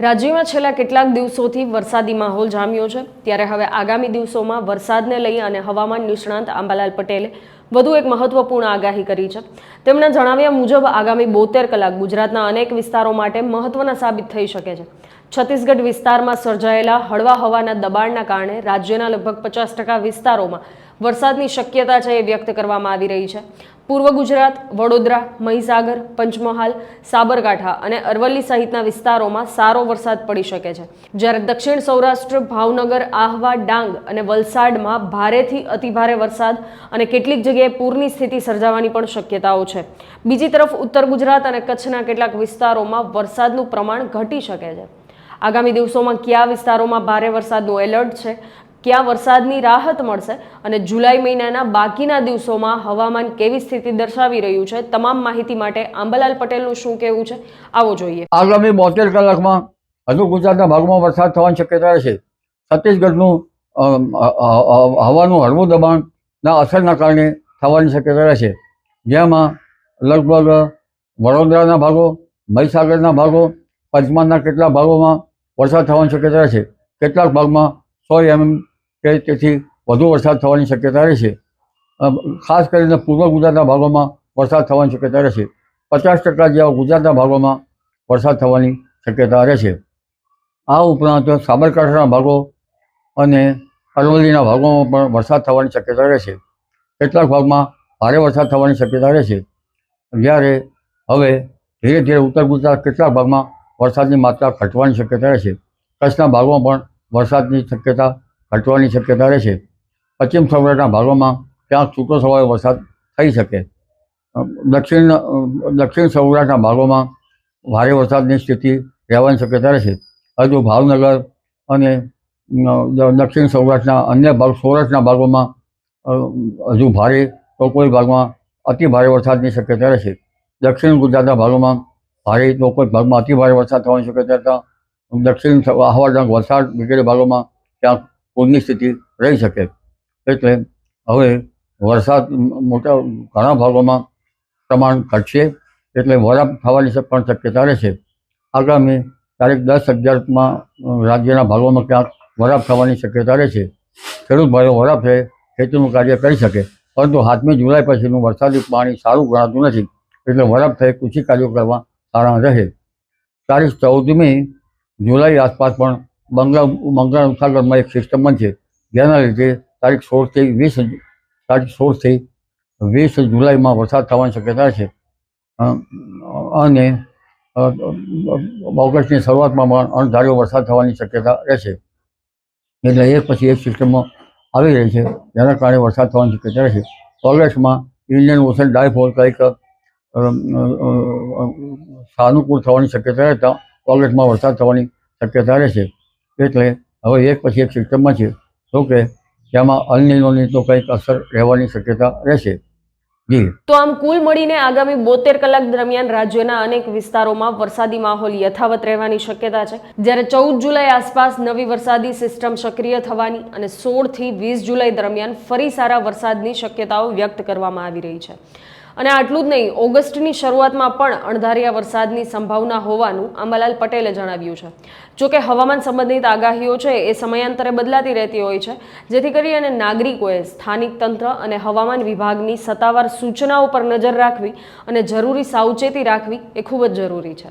રાજ્યમાં છેલ્લા કેટલાક દિવસોથી વરસાદી માહોલ જામ્યો છે ત્યારે હવે આગામી દિવસોમાં વરસાદને લઈ અને હવામાન નિષ્ણાંત આંબાલાલ પટેલે વધુ એક મહત્વપૂર્ણ આગાહી કરી છે। તેમના જણાવ્યા મુજબ આગામી 72 કલાક ગુજરાતના અનેક વિસ્તારો માટે મહત્વના સાબિત થઈ શકે છે। છત્તીસગઢ વિસ્તારમાં સર્જાયેલા હળવા હવાના દબાણના કારણે રાજ્યના લગભગ 50% વિસ્તારોમાં વરસાદની શક્યતા છે એ વ્યક્ત કરવામાં આવી રહી છે। પૂર્વ ગુજરાત, વડોદરા, મહીસાગર, પંચમહાલ, સાબરકાંઠા અને અરવલ્લી સહિતના વિસ્તારોમાં સારો વરસાદ પડી શકે છે, જ્યારે દક્ષિણ સૌરાષ્ટ્ર, ભાવનગર, આહવા, ડાંગ અને વલસાડમાં ભારેથી અતિભારે વરસાદ અને કેટલીક જગ્યાએ પૂરની સ્થિતિ સર્જાવાની પણ શક્યતાઓ છે। બીજી તરફ ઉત્તર ગુજરાત અને કચ્છના કેટલાક વિસ્તારોમાં વરસાદનું પ્રમાણ ઘટી શકે છે। આગામી દિવસોમાં કયા વિસ્તારોમાં ભારે વરસાદનું એલર્ટ છે, ક્યાં વરસાદની રાહત મળશે અને જુલાઈ મહિનાના બાકીના દિવસોમાં હવામાન કેવી સ્થિતિ દર્શાવી રહ્યું છે, તમામ માહિતી માટે આંબાલાલ પટેલનું શું કહેવું છે, આવો જોઈએ। આગામી 72 કલાકમાં હજુ ગુજરાતના ભાગમાં વરસાદ થવાની શક્યતા છે। છત્તીસગઢનું હવાનું હળવું દબાણના અસરના કારણે થવાની શક્યતા છે, જેમાં લગભગ વડોદરાના ભાગો, મહીસાગરના ભાગો, પંચમહાલના કેટલાક ભાગોમાં વરસાદ થવાની શક્યતા છે। કેટલાક ભાગમાં 100 mm કે તેથી વધુ વરસાદ થવાની શક્યતા રહેશે। ખાસ કરીને પૂર્વ ગુજરાતના ભાગોમાં વરસાદ થવાની શક્યતા રહેશે। 50% જેવા ગુજરાતના ભાગોમાં વરસાદ થવાની શક્યતા રહેશે। આ ઉપરાંત સાબરકાંઠાના ભાગો અને અરવલ્લીના ભાગોમાં પણ વરસાદ થવાની શક્યતા રહેશે। કેટલાક ભાગમાં ભારે વરસાદ થવાની શક્યતા રહેશે, જ્યારે હવે ધીરે ધીરે ઉત્તર ગુજરાત કેટલાક ભાગમાં વરસાદની માત્રા ઘટવાની શક્યતા રહેશે। કચ્છના ભાગોમાં પણ વરસાદની શક્યતા ઘટવાની શક્યતા રહેશે। પશ્ચિમ સૌરાષ્ટ્રના ભાગોમાં ક્યાંક છૂટો છવાયો વરસાદ થઈ શકે। દક્ષિણ સૌરાષ્ટ્રના ભાગોમાં ભારે વરસાદની સ્થિતિ રહેવાની શક્યતા રહેશે। હજુ ભાવનગર અને દક્ષિણ સૌરાષ્ટ્રના અન્ય ભાગ, સૌરાષ્ટ્રના ભાગોમાં હજુ ભારે તો કોઈ ભાગમાં અતિ ભારે વરસાદની શક્યતા રહેશે। દક્ષિણ ગુજરાતના ભાગોમાં ભારે તો કોઈ ભાગમાં અતિ ભારે વરસાદ થવાની શક્યતા, દક્ષિણ આહવા, ડાંગ, વલસાડ વગેરે ભાગોમાં ક્યાંક પૂરની સ્થિતિ રહી શકે। એટલે હવે વરસાદ ઘણા ભાગોમાં પ્રમાણ ઘટશે, એટલે વરાપ થવાની પણ શક્યતા રહેશે। આગામી તારીખ 10-11માં રાજ્યના ભાગોમાં ક્યાંક વરાપ થવાની શક્યતા રહેશે। ખેડૂત ભાઈઓ વરાપ થઈ ખેતીનું કાર્ય કરી શકે, પરંતુ 7મી જુલાઈ પછીનું વરસાદી પાણી સારું ગણાતું નથી, એટલે વરાપ થઈ કૃષિ કાર્યો કરવા સારા રહે। તારીખ 14મી જુલાઈ આસપાસ પણ બંગાળ ઉપસાગરમાં એક સિસ્ટમ બનશે, જેના લીધે તારીખ 16થી 20 જુલાઈમાં વરસાદ થવાની શક્યતા છે અને ઓગસ્ટની શરૂઆતમાં પણ અણધાર્યો વરસાદ થવાની શક્યતા રહેશે। એટલે એક પછી એક સિસ્ટમો આવી રહી છે, જેના કારણે વરસાદ થવાની શક્યતા રહેશે। ઓગસ્ટમાં ઇન્ડિયન ઓશન ડાયપોલ કંઈક સાનુકૂળ થવાની શક્યતા રહેતા ઓગસ્ટમાં વરસાદ થવાની શક્યતા રહેશે। એટલે હવે એક પછી એક સિસ્ટમમાં છે, તો કે તેમાં અલ નીનોની તો કંઈક અસર રહેવાની શક્યતા રહેશે। તો આમ કુલ મળીને આગામી 72 કલાક દરમિયાન રાજ્યના અનેક વિસ્તારોમાં વરસાદી માહોલ યથાવત રહેવાની શક્યતા છે, જ્યારે 14 જુલાઈ આસપાસ નવી વરસાદી સિસ્ટમ સક્રિય થવાની અને 16થી 20 જુલાઈ દરમિયાન ફરી સારા વરસાદની શક્યતાઓ વ્યક્ત કરવામાં આવી રહી છે। અને આટલું જ નહીં, ઓગસ્ટની શરૂઆતમાં પણ અણધાર્યા વરસાદની સંભાવના હોવાનું આંબાલાલ પટેલે જણાવ્યું છે। જોકે હવામાન સંબંધિત આગાહીઓ છે એ સમયાંતરે બદલાતી રહેતી હોય છે, જેથી કરી અને નાગરિકોએ સ્થાનિક તંત્ર અને હવામાન વિભાગની સત્તાવાર સૂચનાઓ પર નજર રાખવી અને જરૂરી સાવચેતી રાખવી એ ખૂબ જ જરૂરી છે।